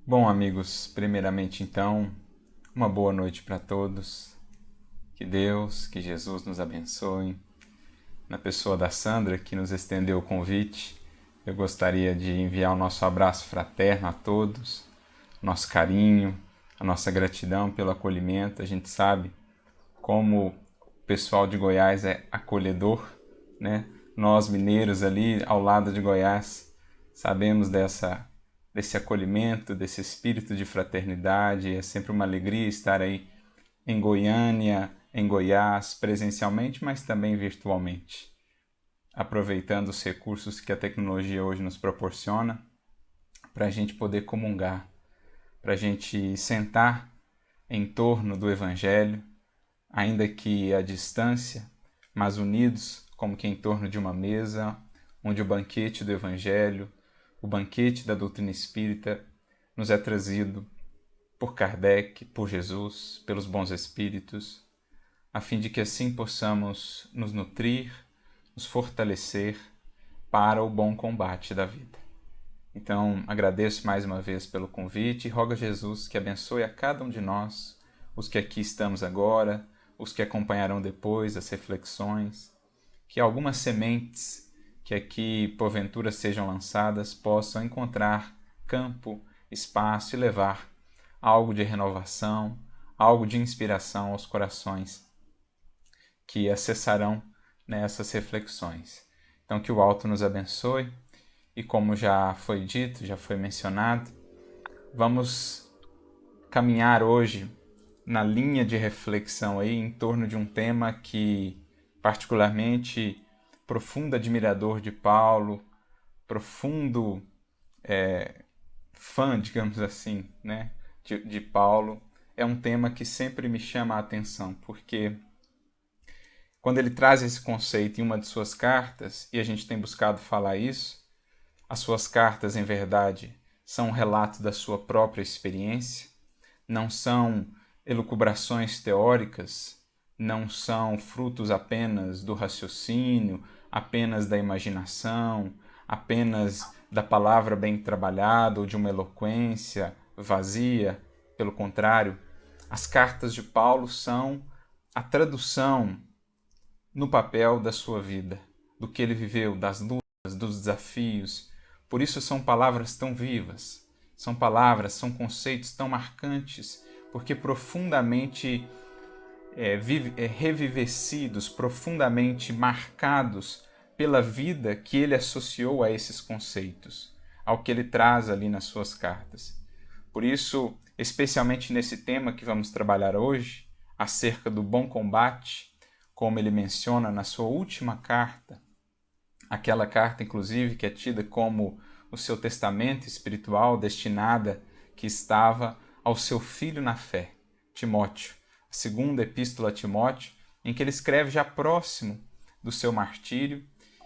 Bom, amigos, primeiramente então, uma boa noite para todos. Que Deus, que Jesus nos abençoe. Na pessoa da Sandra, que nos estendeu o convite, eu gostaria de enviar o nosso abraço fraterno a todos, nosso carinho, a nossa gratidão pelo acolhimento. A gente sabe como o pessoal de Goiás é acolhedor, né? Nós mineiros ali ao lado de Goiás sabemos desse acolhimento, desse espírito de fraternidade. É sempre uma alegria estar aí em Goiânia, em Goiás, presencialmente, mas também virtualmente, aproveitando os recursos que a tecnologia hoje nos proporciona para a gente poder comungar, para a gente sentar em torno do Evangelho, ainda que à distância, mas unidos como que em torno de uma mesa, onde o banquete do Evangelho, o banquete da doutrina espírita, nos é trazido por Kardec, por Jesus, pelos bons espíritos, a fim de que assim possamos nos nutrir, nos fortalecer para o bom combate da vida. Então, agradeço mais uma vez pelo convite e rogo a Jesus que abençoe a cada um de nós, os que aqui estamos agora, os que acompanharão depois as reflexões, que algumas sementes que aqui porventura sejam lançadas possam encontrar campo, espaço e levar algo de renovação, algo de inspiração aos corações que acessarão nessas reflexões. Então, que o alto nos abençoe e, como já foi dito, já foi mencionado, vamos caminhar hoje na linha de reflexão aí em torno de um tema que, particularmente, profundo admirador de Paulo, profundo fã, digamos assim, né, de Paulo, é um tema que sempre me chama a atenção, porque quando ele traz esse conceito em uma de suas cartas, e a gente tem buscado falar isso, as suas cartas, em verdade, são um relato da sua própria experiência, não são elucubrações teóricas, não são frutos apenas do raciocínio, apenas da imaginação, apenas da palavra bem trabalhada ou de uma eloquência vazia. Pelo contrário, as cartas de Paulo são a tradução no papel da sua vida, do que ele viveu, das lutas, dos desafios. Por isso são palavras tão vivas, são palavras, são conceitos tão marcantes, porque profundamente revivecidos, profundamente marcados pela vida que ele associou a esses conceitos, ao que ele traz ali nas suas cartas. Por isso, especialmente nesse tema que vamos trabalhar hoje, acerca do bom combate, como ele menciona na sua última carta, aquela carta, inclusive, que é tida como o seu testamento espiritual, destinada que estava ao seu filho na fé, Timóteo, a segunda epístola a Timóteo, em que ele escreve já próximo do seu martírio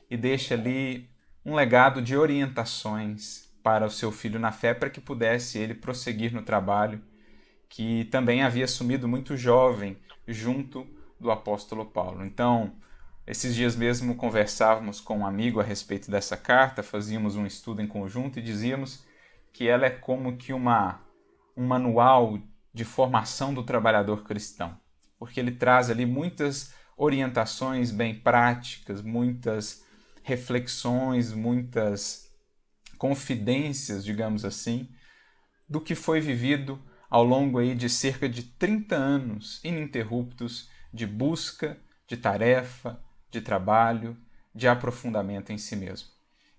e deixa ali um legado de orientações para o seu filho na fé, para que pudesse ele prosseguir no trabalho que também havia assumido muito jovem junto do apóstolo Paulo. Então, esses dias mesmo conversávamos com um amigo a respeito dessa carta, fazíamos um estudo em conjunto e dizíamos que ela é como que um manual de formação do trabalhador cristão, porque ele traz ali muitas orientações bem práticas, muitas reflexões, muitas confidências, digamos assim, do que foi vivido ao longo aí de cerca de 30 anos ininterruptos de busca, de tarefa, de trabalho, de aprofundamento em si mesmo.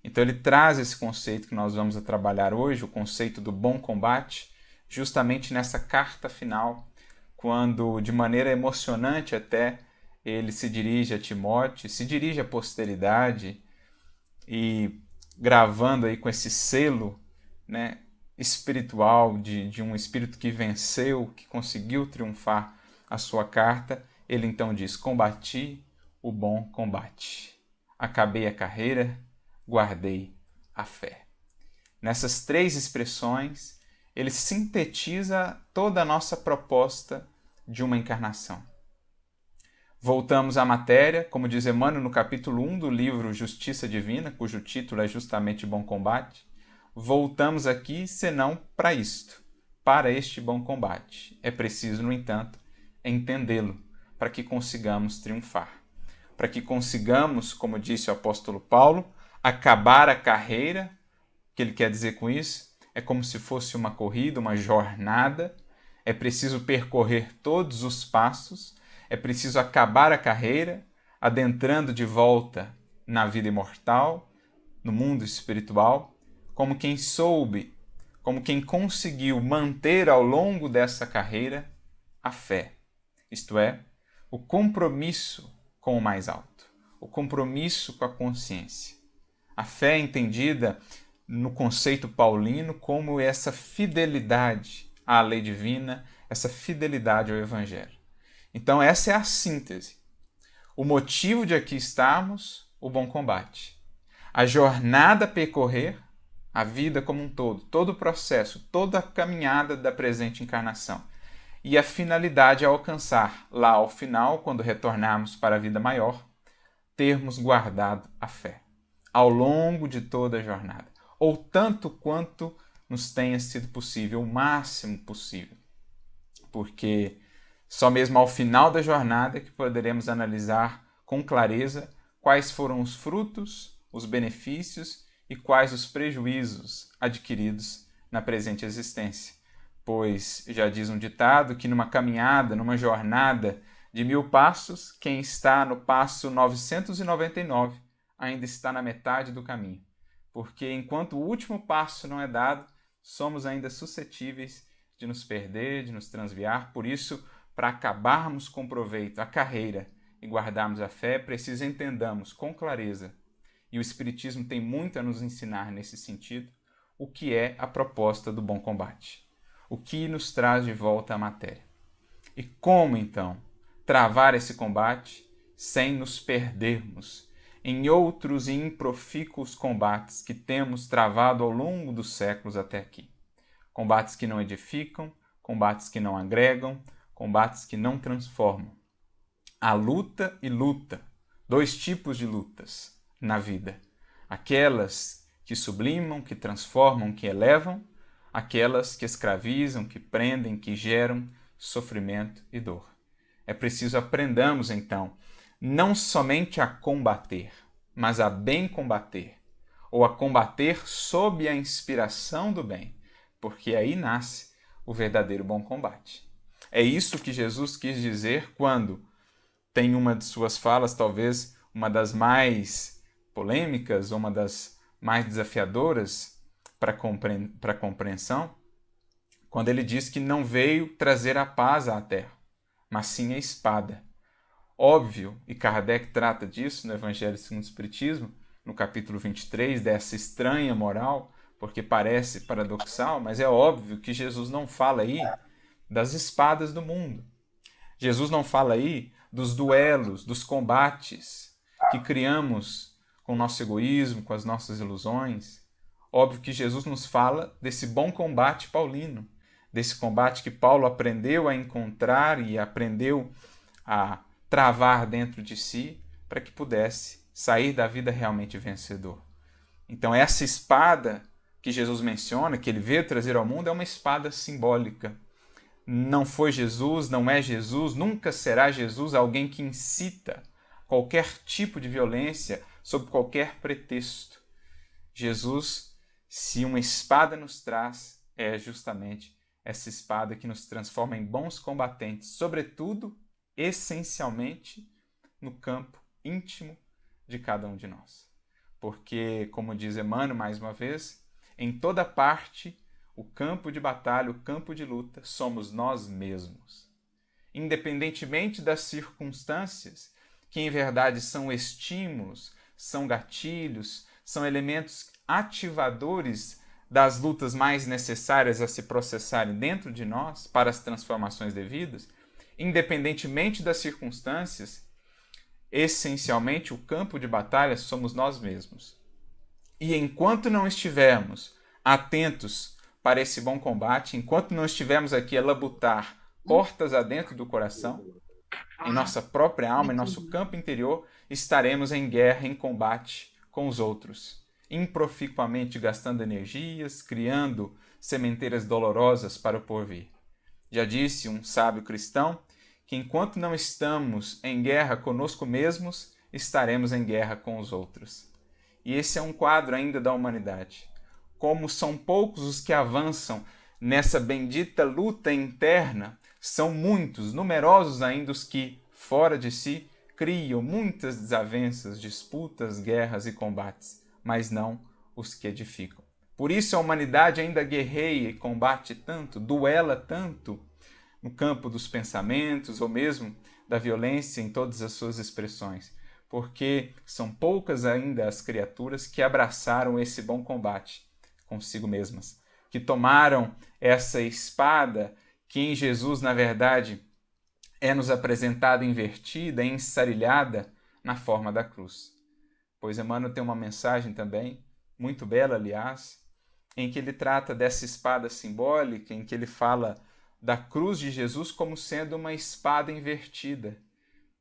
Então ele traz esse conceito que nós vamos trabalhar hoje, o conceito do bom combate, justamente nessa carta final, quando de maneira emocionante até ele se dirige a Timóteo, se dirige à posteridade e gravando aí com esse selo, né, espiritual de um espírito que venceu, que conseguiu triunfar a sua carta, ele então diz: combati o bom combate, acabei a carreira, guardei a fé. Nessas três expressões, ele sintetiza toda a nossa proposta de uma encarnação. Voltamos à matéria, como diz Emmanuel no capítulo 1 do livro Justiça Divina, cujo título é justamente Bom Combate. voltamos aqui senão para isto, para este bom combate. É preciso, no entanto, entendê-lo para que consigamos triunfar. Para que consigamos, como disse o apóstolo Paulo, acabar a carreira. O que ele quer dizer com isso? É como se fosse uma corrida, uma jornada. É preciso percorrer todos os passos. É preciso acabar a carreira, adentrando de volta na vida imortal, no mundo espiritual, como quem soube, como quem conseguiu manter ao longo dessa carreira a fé. Isto é, o compromisso com o mais alto, o compromisso com a consciência. A fé é entendida no conceito paulino como essa fidelidade à lei divina, essa fidelidade ao Evangelho. Então essa é a síntese. O motivo de aqui estarmos, o bom combate. A jornada a percorrer, a vida como um todo o processo, toda a caminhada da presente encarnação. E a finalidade a alcançar, lá ao final, quando retornarmos para a vida maior, termos guardado a fé, ao longo de toda a jornada, ou tanto quanto nos tenha sido possível, o máximo possível. Porque só mesmo ao final da jornada que poderemos analisar com clareza quais foram os frutos, os benefícios e quais os prejuízos adquiridos na presente existência. Pois já diz um ditado que numa caminhada, numa jornada de 1000 passos, quem está no passo 999 ainda está na metade do caminho. Porque enquanto o último passo não é dado, somos ainda suscetíveis de nos perder, de nos transviar. Por isso, para acabarmos com proveito a carreira e guardarmos a fé, preciso entendamos com clareza, e o Espiritismo tem muito a nos ensinar nesse sentido, o que é a proposta do bom combate. O que nos traz de volta à matéria. E como, então, travar esse combate sem nos perdermos em outros e improfícuos combates que temos travado ao longo dos séculos até aqui. Combates que não edificam, combates que não agregam, combates que não transformam. Há luta e luta, 2 tipos de lutas na vida. Aquelas que sublimam, que transformam, que elevam, aquelas que escravizam, que prendem, que geram sofrimento e dor. É preciso aprendamos, então, não somente a combater, mas a bem combater, ou a combater sob a inspiração do bem, porque aí nasce o verdadeiro bom combate. É isso que Jesus quis dizer quando tem uma de suas falas, talvez uma das mais polêmicas, ou uma das mais desafiadoras para a compreensão, quando ele diz que não veio trazer a paz à terra, mas sim a espada. Óbvio, e Kardec trata disso no Evangelho segundo o Espiritismo, no capítulo 23, dessa estranha moral, porque parece paradoxal, mas é óbvio que Jesus não fala aí das espadas do mundo. Jesus não fala aí dos duelos, dos combates que criamos com o nosso egoísmo, com as nossas ilusões. Óbvio que Jesus nos fala desse bom combate paulino, desse combate que Paulo aprendeu a encontrar e aprendeu a travar dentro de si para que pudesse sair da vida realmente vencedor. Então essa espada que Jesus menciona, que ele veio trazer ao mundo, é uma espada simbólica. Não foi Jesus, não é Jesus, nunca será Jesus alguém que incita qualquer tipo de violência sob qualquer pretexto. Jesus, se uma espada nos traz, é justamente essa espada que nos transforma em bons combatentes, sobretudo, essencialmente, no campo íntimo de cada um de nós. Porque, como diz Emmanuel mais uma vez, em toda parte, o campo de batalha, o campo de luta, somos nós mesmos. Independentemente das circunstâncias, que em verdade são estímulos, são gatilhos, são elementos ativadores das lutas mais necessárias a se processarem dentro de nós para as transformações devidas, independentemente das circunstâncias, essencialmente o campo de batalha somos nós mesmos. E enquanto não estivermos atentos para esse bom combate, enquanto não estivermos aqui a labutar portas adentro do coração, em nossa própria alma, em nosso campo interior, estaremos em guerra, em combate com os outros. improficuamente gastando energias, criando sementeiras dolorosas para o porvir. Já disse um sábio cristão que enquanto não estamos em guerra conosco mesmos, estaremos em guerra com os outros. E esse é um quadro ainda da humanidade. Como são poucos os que avançam nessa bendita luta interna, são muitos, numerosos ainda os que, fora de si, criam muitas desavenças, disputas, guerras e combates, mas não os que edificam. Por isso a humanidade ainda guerreia e combate tanto, duela tanto no campo dos pensamentos ou mesmo da violência em todas as suas expressões, porque são poucas ainda as criaturas que abraçaram esse bom combate consigo mesmas, que tomaram essa espada que em Jesus, na verdade, é nos apresentada invertida, ensarilhada na forma da cruz. Pois Emmanuel tem uma mensagem também, muito bela, aliás, em que ele trata dessa espada simbólica, em que ele fala da cruz de Jesus como sendo uma espada invertida,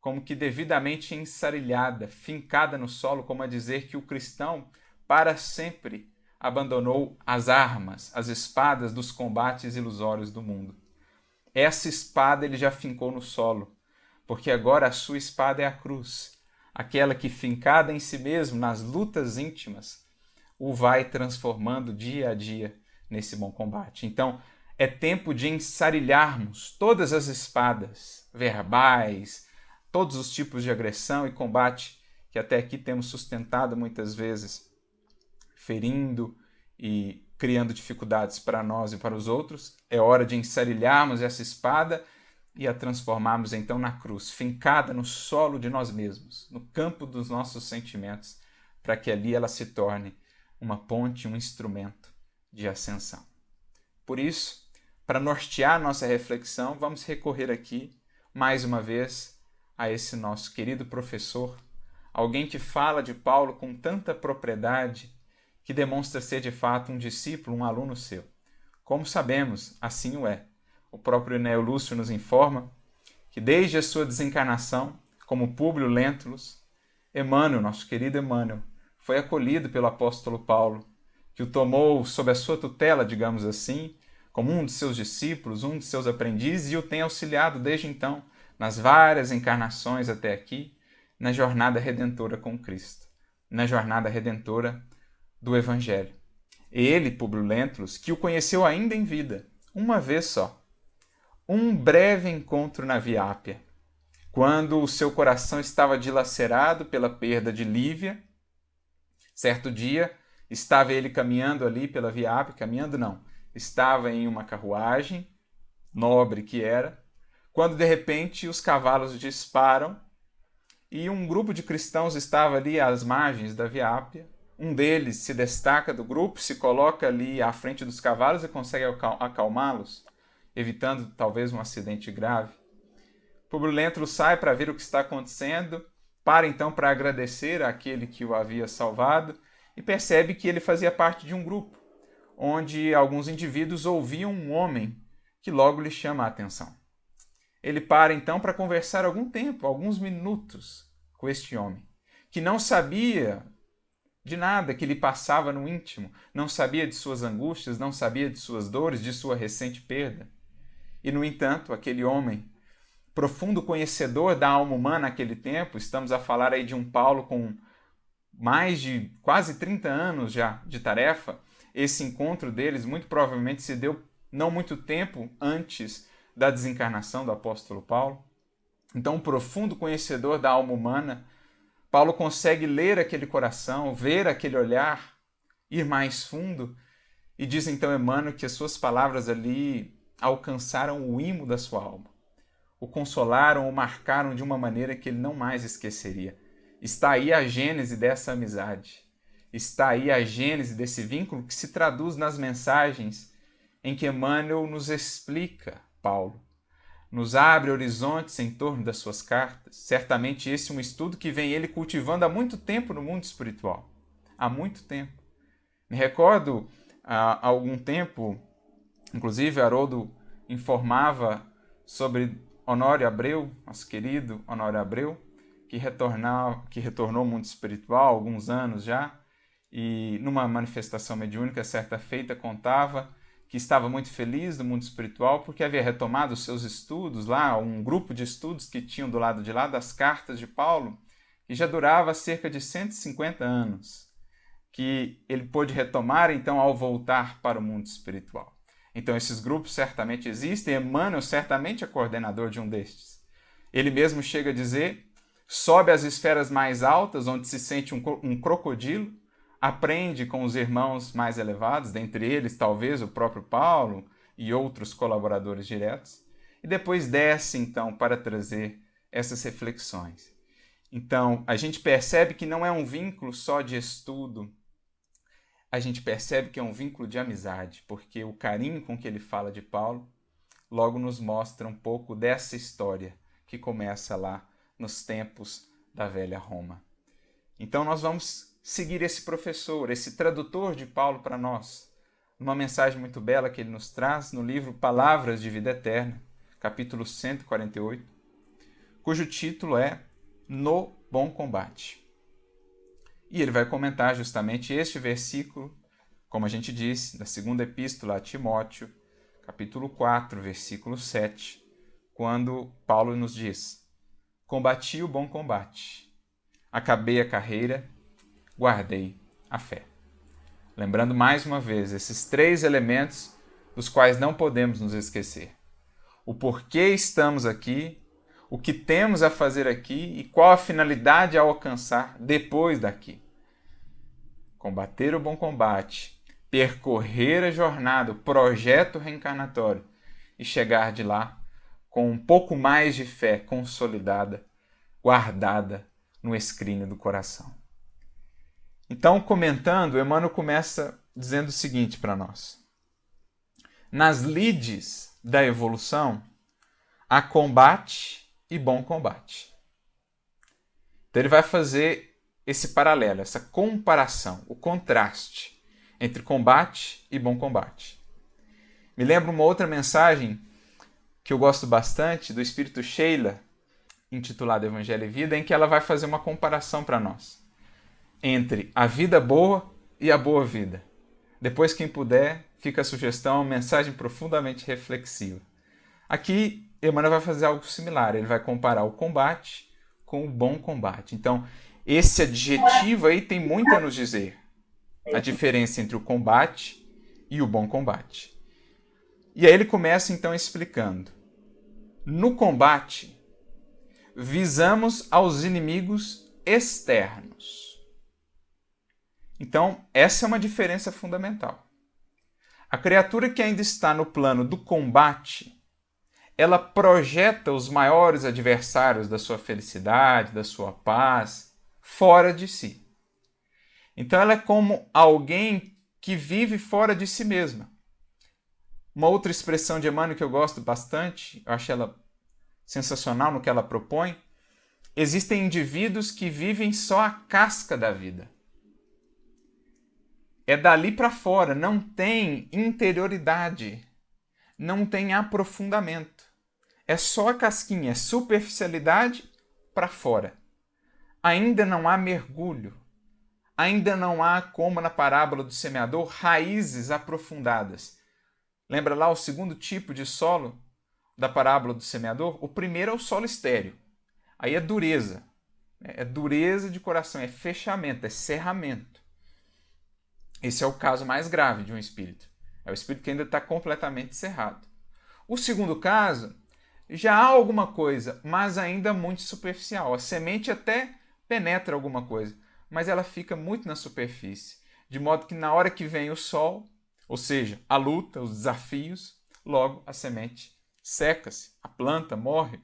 como que devidamente ensarilhada, fincada no solo, como a dizer que o cristão, para sempre, abandonou as armas, as espadas dos combates ilusórios do mundo. Essa espada ele já fincou no solo, porque agora a sua espada é a cruz, aquela que, fincada em si mesmo, nas lutas íntimas, o vai transformando dia a dia nesse bom combate. Então, é tempo de ensarilharmos todas as espadas verbais, todos os tipos de agressão e combate que até aqui temos sustentado muitas vezes, ferindo e criando dificuldades para nós e para os outros. É hora de ensarilharmos essa espada e a transformarmos então na cruz, fincada no solo de nós mesmos, no campo dos nossos sentimentos, para que ali ela se torne uma ponte, um instrumento de ascensão. Por isso, para nortear nossa reflexão, vamos recorrer aqui, mais uma vez, a esse nosso querido professor, alguém que fala de Paulo com tanta propriedade, que demonstra ser de fato um discípulo, um aluno seu. Como sabemos, assim o é. O próprio Neo Lúcio nos informa que desde a sua desencarnação, como Públio Lentulus, Emmanuel, nosso querido Emmanuel, foi acolhido pelo apóstolo Paulo, que o tomou sob a sua tutela, digamos assim, como um de seus discípulos, um de seus aprendizes, e o tem auxiliado desde então, nas várias encarnações até aqui, na jornada redentora com Cristo, na jornada redentora do Evangelho. Ele, Públio Lentulus, que o conheceu ainda em vida, uma vez só, um breve encontro na Via Ápia, quando o seu coração estava dilacerado pela perda de Lívia. Certo dia, estava ele caminhando ali pela Via Ápia, caminhando não, estava em uma carruagem, nobre que era, quando de repente os cavalos disparam e um grupo de cristãos estava ali às margens da Via Ápia. Um deles se destaca do grupo, se coloca ali à frente dos cavalos e consegue acalmá-los, evitando talvez um acidente grave. Públio Lentulus sai para ver o que está acontecendo, para então para agradecer àquele que o havia salvado e percebe que ele fazia parte de um grupo, onde alguns indivíduos ouviam um homem que logo lhe chama a atenção. Ele para então para conversar algum tempo, alguns minutos, com este homem, que não sabia de nada que lhe passava no íntimo, não sabia de suas angústias, não sabia de suas dores, de sua recente perda. E, no entanto, aquele homem, profundo conhecedor da alma humana naquele tempo, estamos a falar aí de um Paulo com mais de quase 30 anos já de tarefa, esse encontro deles muito provavelmente se deu não muito tempo antes da desencarnação do apóstolo Paulo. Então, um profundo conhecedor da alma humana, Paulo consegue ler aquele coração, ver aquele olhar, ir mais fundo, e diz então Emmanuel que as suas palavras ali alcançaram o imo da sua alma. O consolaram, o marcaram de uma maneira que ele não mais esqueceria. Está aí a gênese dessa amizade. Está aí a gênese desse vínculo que se traduz nas mensagens em que Emmanuel nos explica Paulo. Nos abre horizontes em torno das suas cartas. Certamente esse é um estudo que vem ele cultivando há muito tempo no mundo espiritual. Há muito tempo. Me recordo, há algum tempo, inclusive Haroldo informava sobre Honório Abreu, nosso querido Honório Abreu, que retornou ao mundo espiritual há alguns anos já, e numa manifestação mediúnica, certa feita, contava que estava muito feliz do mundo espiritual porque havia retomado os seus estudos lá, um grupo de estudos que tinham do lado de lá das cartas de Paulo, que já durava cerca de 150 anos, que ele pôde retomar então ao voltar para o mundo espiritual. Então esses grupos certamente existem, Emmanuel certamente é coordenador de um destes. Ele mesmo chega a dizer, sobe às esferas mais altas, onde se sente um crocodilo, aprende com os irmãos mais elevados, dentre eles talvez o próprio Paulo e outros colaboradores diretos, e depois desce então para trazer essas reflexões. Então, a gente percebe que não é um vínculo só de estudo, a gente percebe que é um vínculo de amizade, porque o carinho com que ele fala de Paulo logo nos mostra um pouco dessa história que começa lá nos tempos da velha Roma. Então nós vamos seguir esse professor, esse tradutor de Paulo para nós, uma mensagem muito bela que ele nos traz no livro Palavras de Vida Eterna, capítulo 148, cujo título é No Bom Combate. E ele vai comentar justamente este versículo, como a gente disse, da segunda epístola a Timóteo, capítulo 4, versículo 7, quando Paulo nos diz: combati o bom combate, acabei a carreira, guardei a fé. Lembrando mais uma vez esses três elementos dos quais não podemos nos esquecer. O porquê estamos aqui, o que temos a fazer aqui e qual a finalidade a alcançar depois daqui. Combater o bom combate, percorrer a jornada, o projeto reencarnatório e chegar de lá com um pouco mais de fé consolidada, guardada no escrínio do coração. Então, comentando, Emmanuel começa dizendo o seguinte para nós. Nas lides da evolução, há combate e bom combate. Então ele vai fazer esse paralelo, essa comparação, o contraste entre combate e bom combate. Me lembra uma outra mensagem que eu gosto bastante, do Espírito Sheila, intitulada Evangelho e Vida, em que ela vai fazer uma comparação para nós entre a vida boa e a boa vida. Depois, quem puder, fica a sugestão, uma mensagem profundamente reflexiva. Aqui, Emmanuel vai fazer algo similar, ele vai comparar o combate com o bom combate. Então, esse adjetivo aí tem muito a nos dizer, a diferença entre o combate e o bom combate. E aí ele começa então explicando. No combate, visamos aos inimigos externos. Então, essa é uma diferença fundamental. A criatura que ainda está no plano do combate, ela projeta os maiores adversários da sua felicidade, da sua paz, fora de si. Então, ela é como alguém que vive fora de si mesma. Uma outra expressão de Emmanuel que eu gosto bastante, eu acho ela sensacional no que ela propõe, existem indivíduos que vivem só a casca da vida. É dali para fora, não tem interioridade, não tem aprofundamento. É só a casquinha, é superficialidade para fora. Ainda não há mergulho, ainda não há, como na parábola do semeador, raízes aprofundadas. Lembra lá o segundo tipo de solo da parábola do semeador? O primeiro é o solo estéril. Aí é dureza. É dureza de coração, é fechamento, é cerramento. Esse é o caso mais grave de um espírito. É o espírito que ainda está completamente cerrado. O segundo caso, já há alguma coisa, mas ainda muito superficial. A semente até penetra alguma coisa, mas ela fica muito na superfície. De modo que na hora que vem o sol, ou seja, a luta, os desafios, logo a semente seca-se, a planta morre,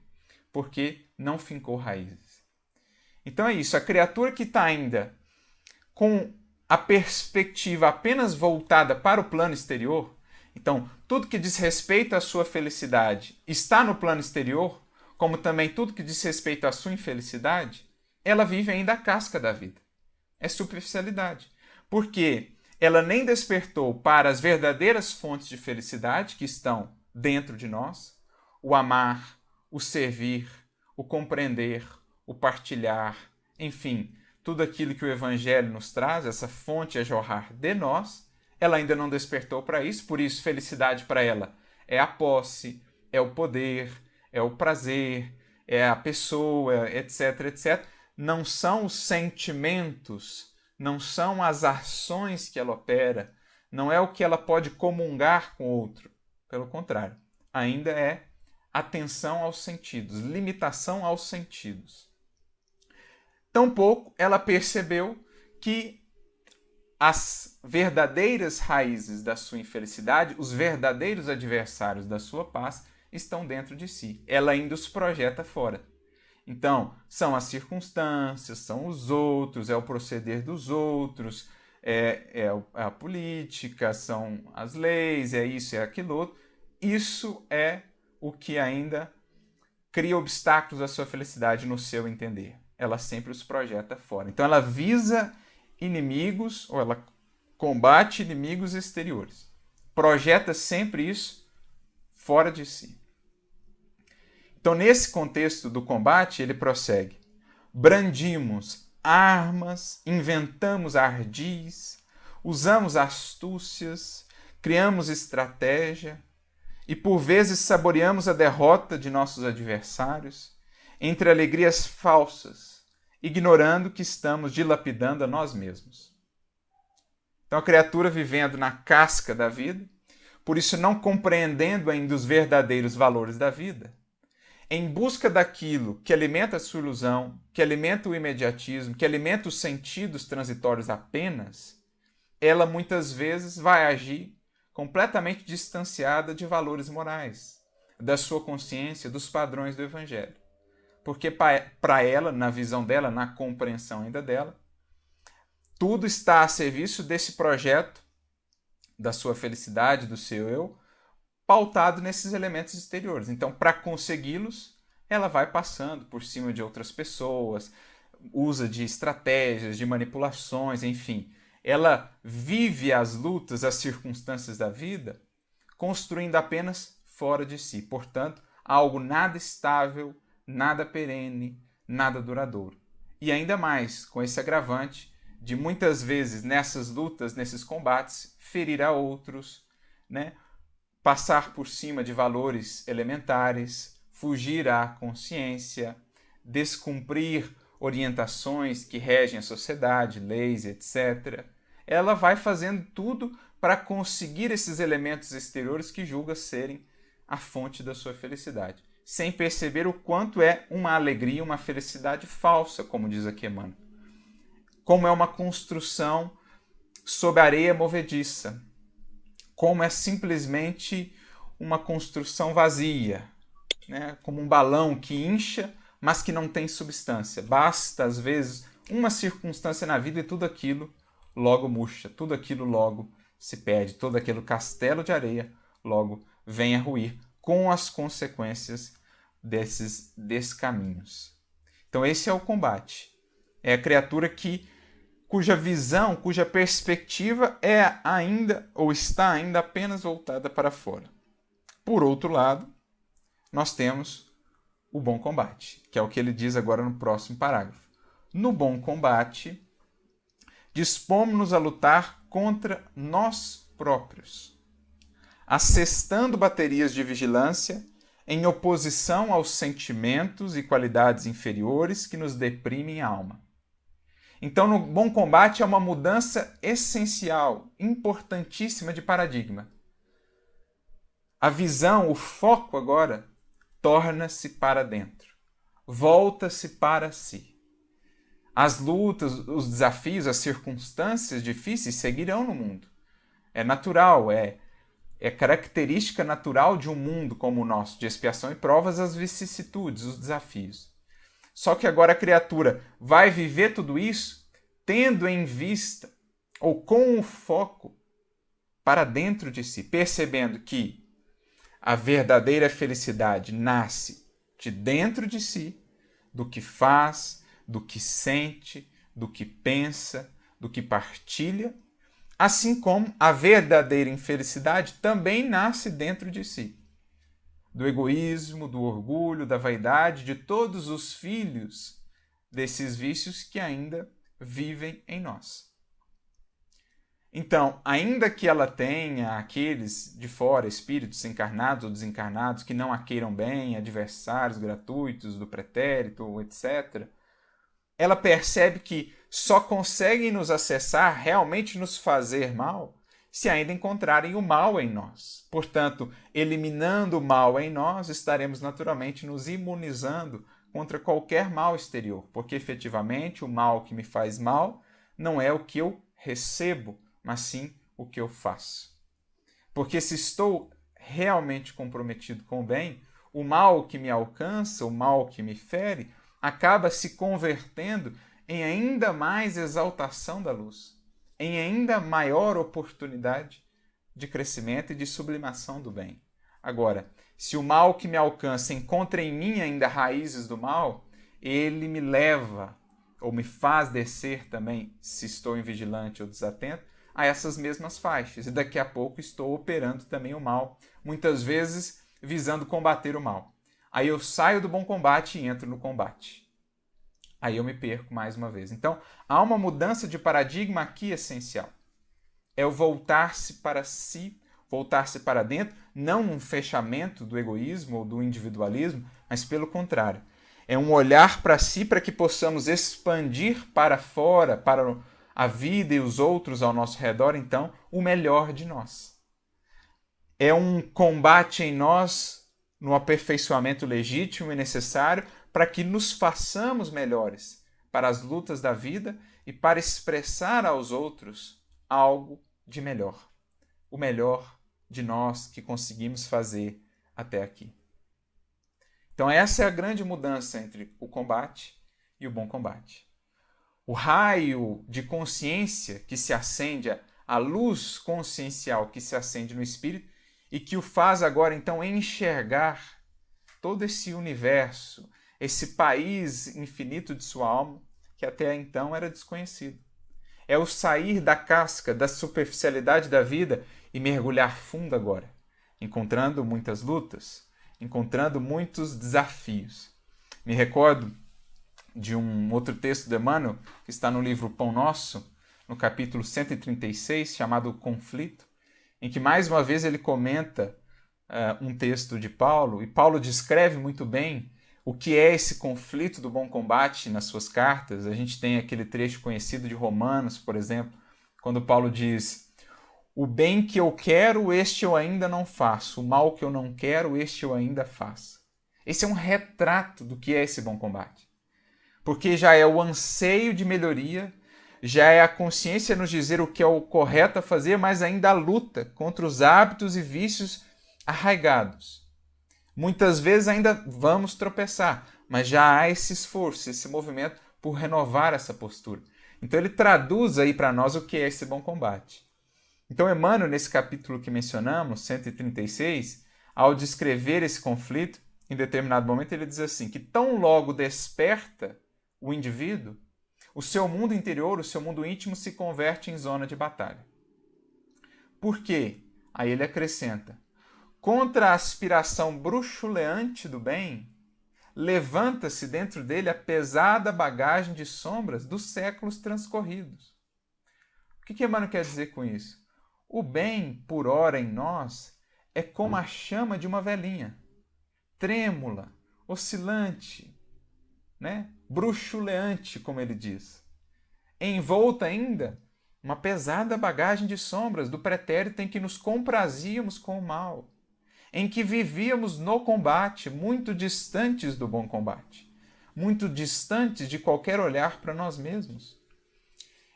porque não fincou raízes. Então é isso, a criatura que está ainda com a perspectiva apenas voltada para o plano exterior, então tudo que diz respeito à sua felicidade está no plano exterior, como também tudo que diz respeito à sua infelicidade, ela vive ainda a casca da vida. É superficialidade. Porque ela nem despertou para as verdadeiras fontes de felicidade que estão dentro de nós, o amar, o servir, o compreender, o partilhar, enfim, tudo aquilo que o Evangelho nos traz, essa fonte a jorrar de nós, ela ainda não despertou para isso, por isso felicidade para ela é a posse, é o poder, é o prazer, é a pessoa, etc, etc. Não são os sentimentos, não são as ações que ela opera, não é o que ela pode comungar com o outro. Pelo contrário, ainda é atenção aos sentidos, limitação aos sentidos. Tampouco ela percebeu que as verdadeiras raízes da sua infelicidade, os verdadeiros adversários da sua paz, estão dentro de si. Ela ainda os projeta fora. Então, são as circunstâncias, são os outros, é o proceder dos outros, é a política, são as leis, é isso, é aquilo outro. Isso é o que ainda cria obstáculos à sua felicidade no seu entender. Ela sempre os projeta fora. Então ela visa inimigos, ou ela combate inimigos exteriores. Projeta sempre isso fora de si. Então, nesse contexto do combate, ele prossegue. Brandimos armas, inventamos ardis, usamos astúcias, criamos estratégia e, por vezes, saboreamos a derrota de nossos adversários entre alegrias falsas, ignorando que estamos dilapidando a nós mesmos. Então, a criatura vivendo na casca da vida, por isso não compreendendo ainda os verdadeiros valores da vida, em busca daquilo que alimenta a sua ilusão, que alimenta o imediatismo, que alimenta os sentidos transitórios apenas, ela muitas vezes vai agir completamente distanciada de valores morais, da sua consciência, dos padrões do Evangelho. Porque para ela, na visão dela, na compreensão ainda dela, tudo está a serviço desse projeto da sua felicidade, do seu eu, pautado nesses elementos exteriores. Então, para consegui-los, ela vai passando por cima de outras pessoas, usa de estratégias, de manipulações, enfim. Ela vive as lutas, as circunstâncias da vida, construindo apenas fora de si. Portanto, algo nada estável, nada perene, nada duradouro. E ainda mais, com esse agravante de muitas vezes nessas lutas, nesses combates, ferir a outros, né? Passar por cima de valores elementares, fugir à consciência, descumprir orientações que regem a sociedade, leis, etc. Ela vai fazendo tudo para conseguir esses elementos exteriores que julga serem a fonte da sua felicidade, sem perceber o quanto é uma alegria, uma felicidade falsa, como diz aqui Emmanuel. Como é uma construção sob areia movediça, como é simplesmente uma construção vazia, né? Como um balão que incha, mas que não tem substância. Basta, às vezes, uma circunstância na vida e tudo aquilo logo murcha, tudo aquilo logo se perde, todo aquele castelo de areia logo vem a ruir, com as consequências desses descaminhos. Então esse é o combate. É a criatura cuja visão, cuja perspectiva é ainda, ou está ainda apenas voltada para fora. Por outro lado, nós temos o bom combate, que é o que ele diz agora no próximo parágrafo. No bom combate, dispomos-nos a lutar contra nós próprios, assestando baterias de vigilância em oposição aos sentimentos e qualidades inferiores que nos deprimem a alma. Então, no bom combate é uma mudança essencial, importantíssima de paradigma. A visão, o foco agora, torna-se para dentro, volta-se para si. As lutas, os desafios, as circunstâncias difíceis seguirão no mundo. É natural, é característica natural de um mundo como o nosso, de expiação e provas, as vicissitudes, os desafios. Só que agora a criatura vai viver tudo isso tendo em vista, ou com o foco para dentro de si, percebendo que a verdadeira felicidade nasce de dentro de si, do que faz, do que sente, do que pensa, do que partilha, assim como a verdadeira infelicidade também nasce dentro de si. Do egoísmo, do orgulho, da vaidade, de todos os filhos desses vícios que ainda vivem em nós. Então, ainda que ela tenha aqueles de fora, espíritos encarnados ou desencarnados, que não a queiram bem, adversários gratuitos do pretérito, etc., ela percebe que só conseguem nos acessar, realmente nos fazer mal, se ainda encontrarem o mal em nós. Portanto, eliminando o mal em nós, estaremos naturalmente nos imunizando contra qualquer mal exterior, porque efetivamente o mal que me faz mal não é o que eu recebo, mas sim o que eu faço. Porque se estou realmente comprometido com o bem, o mal que me alcança, o mal que me fere, acaba se convertendo em ainda mais exaltação da luz, em ainda maior oportunidade de crescimento e de sublimação do bem. Agora, se o mal que me alcança encontra em mim ainda raízes do mal, ele me leva, ou me faz descer também, se estou invigilante ou desatento, a essas mesmas faixas. E daqui a pouco estou operando também o mal, muitas vezes visando combater o mal. Aí eu saio do bom combate e entro no combate. Aí eu me perco mais uma vez. Então, há uma mudança de paradigma aqui essencial. É o voltar-se para si, voltar-se para dentro, não um fechamento do egoísmo ou do individualismo, mas pelo contrário. É um olhar para si para que possamos expandir para fora, para a vida e os outros ao nosso redor, então, o melhor de nós. É um combate em nós no aperfeiçoamento legítimo e necessário para que nos façamos melhores para as lutas da vida e para expressar aos outros algo de melhor. O melhor de nós que conseguimos fazer até aqui. Então essa é a grande mudança entre o combate e o bom combate. O raio de consciência que se acende, a luz consciencial que se acende no espírito e que o faz agora então enxergar todo esse universo, esse país infinito de sua alma, que até então era desconhecido. É o sair da casca, da superficialidade da vida e mergulhar fundo agora, encontrando muitas lutas, encontrando muitos desafios. Me recordo de um outro texto de Emmanuel, que está no livro Pão Nosso, no capítulo 136, chamado Conflito, em que mais uma vez ele comenta um texto de Paulo, e Paulo descreve muito bem o que é esse conflito do bom combate nas suas cartas. A gente tem aquele trecho conhecido de Romanos, por exemplo, quando Paulo diz: o bem que eu quero, este eu ainda não faço, o mal que eu não quero, este eu ainda faço. Esse é um retrato do que é esse bom combate. Porque já é o anseio de melhoria, já é a consciência nos dizer o que é o correto a fazer, mas ainda a luta contra os hábitos e vícios arraigados. Muitas vezes ainda vamos tropeçar, mas já há esse esforço, esse movimento por renovar essa postura. Então ele traduz aí para nós o que é esse bom combate. Então Emmanuel, nesse capítulo que mencionamos, 136, ao descrever esse conflito, em determinado momento ele diz assim, que tão logo desperta o indivíduo, o seu mundo interior, o seu mundo íntimo se converte em zona de batalha. Por quê? Aí ele acrescenta: contra a aspiração bruxuleante do bem, levanta-se dentro dele a pesada bagagem de sombras dos séculos transcorridos. O que Emmanuel quer dizer com isso? O bem, por ora em nós, é como a chama de uma velhinha, trêmula, oscilante, né? Bruxuleante, como ele diz. Envolta ainda uma pesada bagagem de sombras do pretérito em que nos comprazíamos com o mal, em que vivíamos no combate, muito distantes do bom combate, muito distantes de qualquer olhar para nós mesmos.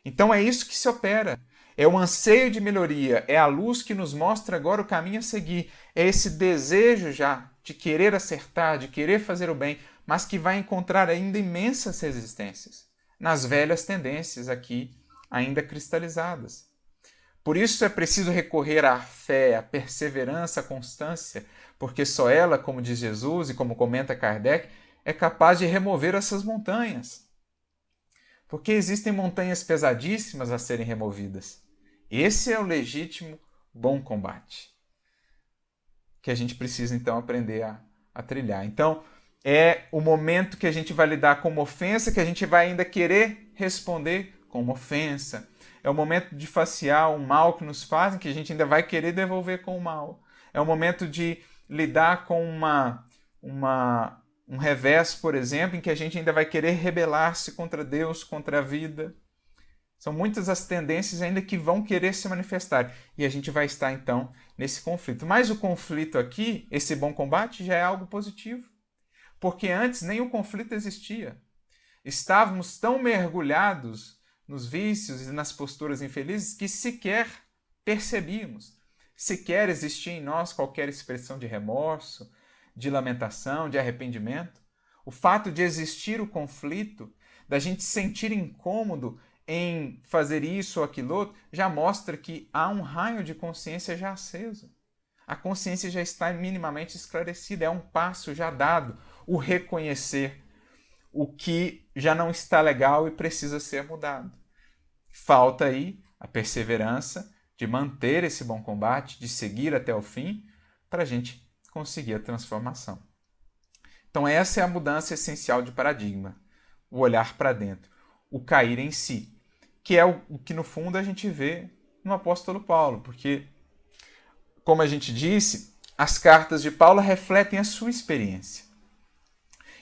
Então é isso que se opera. É o anseio de melhoria, é a luz que nos mostra agora o caminho a seguir. É esse desejo já de querer acertar, de querer fazer o bem, mas que vai encontrar ainda imensas resistências nas velhas tendências aqui ainda cristalizadas. Por isso é preciso recorrer à fé, à perseverança, à constância, porque só ela, como diz Jesus e como comenta Kardec, é capaz de remover essas montanhas. Porque existem montanhas pesadíssimas a serem removidas. Esse é o legítimo bom combate, que a gente precisa então aprender a trilhar. Então, é o momento que a gente vai lidar com uma ofensa, que a gente vai ainda querer responder com uma ofensa. É o momento de facear o mal que nos fazem, que a gente ainda vai querer devolver com o mal. É o momento de lidar com um revés, por exemplo, em que a gente ainda vai querer rebelar-se contra Deus, contra a vida. São muitas as tendências ainda que vão querer se manifestar. E a gente vai estar, então, nesse conflito. Mas o conflito aqui, esse bom combate, já é algo positivo. Porque antes nem o conflito existia. Estávamos tão mergulhados nos vícios e nas posturas infelizes que sequer percebíamos. Sequer existia em nós qualquer expressão de remorso, de lamentação, de arrependimento. O fato de existir o conflito, da gente sentir incômodo em fazer isso ou aquilo outro, já mostra que há um raio de consciência já aceso. A consciência já está minimamente esclarecida, é um passo já dado, o reconhecer o que já não está legal e precisa ser mudado. Falta aí a perseverança de manter esse bom combate, de seguir até o fim, para a gente conseguir a transformação. Então essa é a mudança essencial de paradigma, o olhar para dentro, o cair em si, que é o que no fundo a gente vê no apóstolo Paulo, porque, como a gente disse, as cartas de Paulo refletem a sua experiência.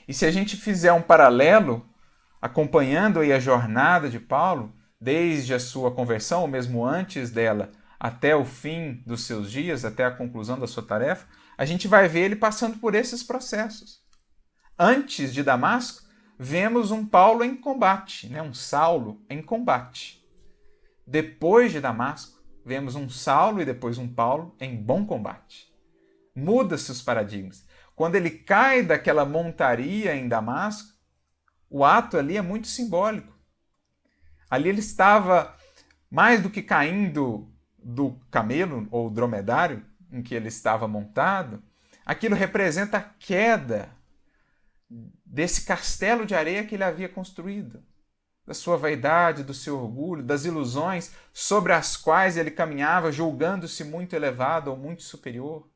E se a gente fizer um paralelo, acompanhando aí a jornada de Paulo, desde a sua conversão, ou mesmo antes dela, até o fim dos seus dias, até a conclusão da sua tarefa, a gente vai ver ele passando por esses processos. Antes de Damasco, vemos um Paulo em combate, um Saulo em combate. Depois de Damasco, vemos um Saulo e depois um Paulo em bom combate. Muda-se os paradigmas. Quando ele cai daquela montaria em Damasco, o ato ali é muito simbólico. Ali ele estava, mais do que caindo do camelo ou dromedário em que ele estava montado, aquilo representa a queda desse castelo de areia que ele havia construído, da sua vaidade, do seu orgulho, das ilusões sobre as quais ele caminhava, julgando-se muito elevado ou muito superior.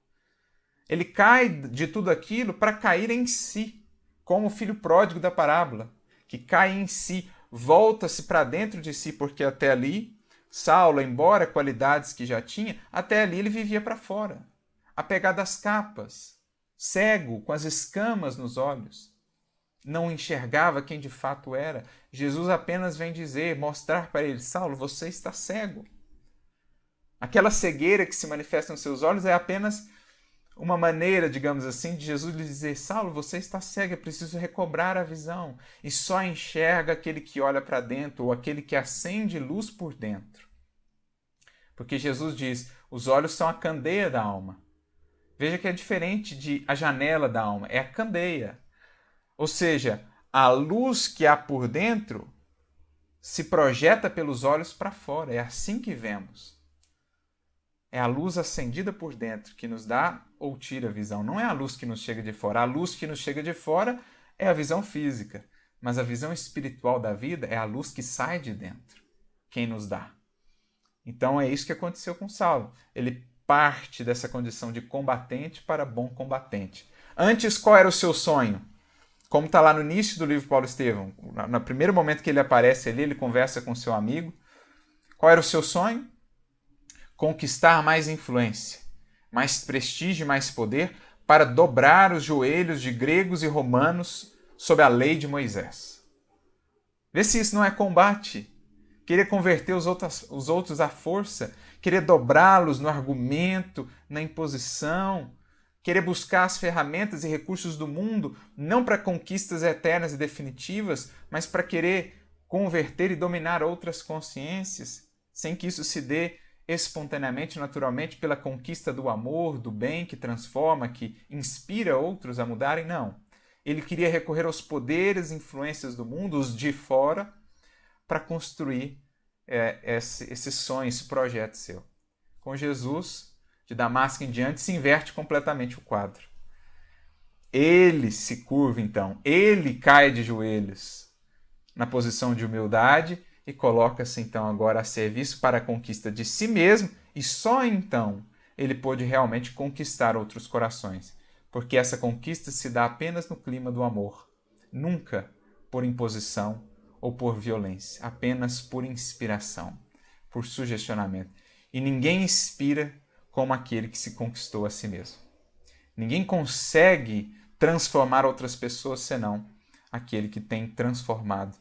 Ele cai de tudo aquilo para cair em si, como o filho pródigo da parábola, que cai em si, volta-se para dentro de si, porque até ali, Saulo, embora qualidades que já tinha, até ali ele vivia para fora, apegado às capas, cego, com as escamas nos olhos. Não enxergava quem de fato era. Jesus apenas vem dizer, mostrar para ele, Saulo, você está cego. Aquela cegueira que se manifesta nos seus olhos é apenas uma maneira, digamos assim, de Jesus lhe dizer, Saulo, você está cego, é preciso recobrar a visão. E só enxerga aquele que olha para dentro, ou aquele que acende luz por dentro. Porque Jesus diz, os olhos são a candeia da alma. Veja que é diferente de a janela da alma, é a candeia. Ou seja, a luz que há por dentro se projeta pelos olhos para fora. É assim que vemos. É a luz acendida por dentro que nos dá ou tira a visão. Não é a luz que nos chega de fora. A luz que nos chega de fora é a visão física. Mas a visão espiritual da vida é a luz que sai de dentro. Quem nos dá. Então é isso que aconteceu com Saulo. Ele parte dessa condição de combatente para bom combatente. Antes, qual era o seu sonho? Como está lá no início do livro Paulo Estevão, no primeiro momento que ele aparece ali, ele conversa com seu amigo. Qual era o seu sonho? Conquistar mais influência, mais prestígio e mais poder para dobrar os joelhos de gregos e romanos sob a lei de Moisés. Vê se isso não é combate. Querer converter os outros à força, querer dobrá-los no argumento, na imposição, querer buscar as ferramentas e recursos do mundo, não para conquistas eternas e definitivas, mas para querer converter e dominar outras consciências, sem que isso se dê espontaneamente, naturalmente, pela conquista do amor, do bem que transforma, que inspira outros a mudarem, não. Ele queria recorrer aos poderes e influências do mundo, os de fora, para construir esse sonho, esse projeto seu. Com Jesus, de Damasco em diante, se inverte completamente o quadro. Ele se curva, então. Ele cai de joelhos na posição de humildade e coloca-se, então, agora a serviço para a conquista de si mesmo e só então ele pôde realmente conquistar outros corações. Porque essa conquista se dá apenas no clima do amor. Nunca por imposição ou por violência, apenas por inspiração, por sugestionamento. E ninguém inspira como aquele que se conquistou a si mesmo. Ninguém consegue transformar outras pessoas senão aquele que tem transformado